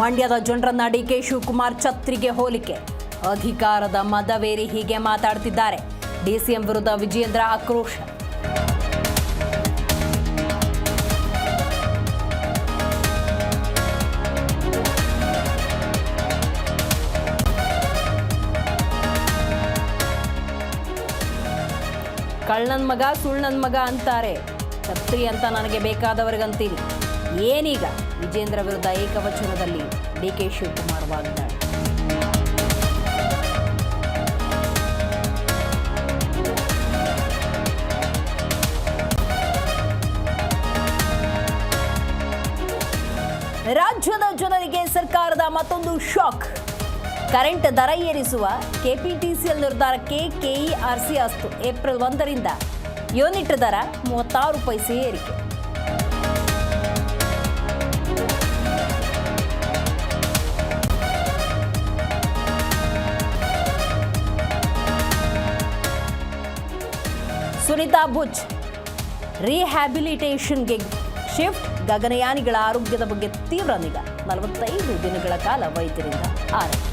ಮಂಡ್ಯದ ಜನರನ್ನ ಡಿಕೆ ಶಿವಕುಮಾರ್ ಛತ್ರಿಗೆ ಹೋಲಿಕೆ. ಅಧಿಕಾರದ ಮದವೇರಿ ಹೀಗೆ ಮಾತಾಡ್ತಿದ್ದಾರೆ. ಡಿಸಿಎಂ ವಿರುದ್ಧ ವಿಜಯೇಂದ್ರ ಆಕ್ರೋಶ. ಕಳ್ಳನ ಮಗ ಸುಳ್ಳನ ಮಗ ಅಂತಾರೆ. ಛತ್ರಿ ಅಂತ ನನಗೆ ಬೇಕಾದವರಿಗಂತೀನಿ. ಏನೀಗ ವಿಜೇಂದ್ರ ವಿರುದ್ಧ ಏಕವಚನದಲ್ಲಿ ಡಿಕೆ ಶಿವಕುಮಾರ್ ವಾಗ್ದಾಳಿ. ರಾಜ್ಯದ ಜನರಿಗೆ ಸರ್ಕಾರದ ಮತ್ತೊಂದು ಶಾಕ್. ಕರೆಂಟ್ ದರ ಏರಿಸುವ ಕೆಪಿಟಿಸಿಎಲ್ ನಿರ್ಧಾರಕ್ಕೆ ಕೆಇಆರ್ಸಿ ಅಸ್ತು. ಏಪ್ರಿಲ್ 1ರಿಂದ ಯೂನಿಟ್ ದರ 36 ಪೈಸೆ ಏರಿಕೆ. Sunita Butch ರಿಹ್ಯಾಬಿಲಿಟೇಷನ್ಗೆ shift. ಗಗನಯಾನಿಗಳ ಆರೋಗ್ಯದ ಬಗ್ಗೆ ತೀವ್ರ ನಿಗಾ. 45 ದಿನಗಳ ಕಾಲ ವೈದ್ಯರಿಂದ ಆರೈಕೆ.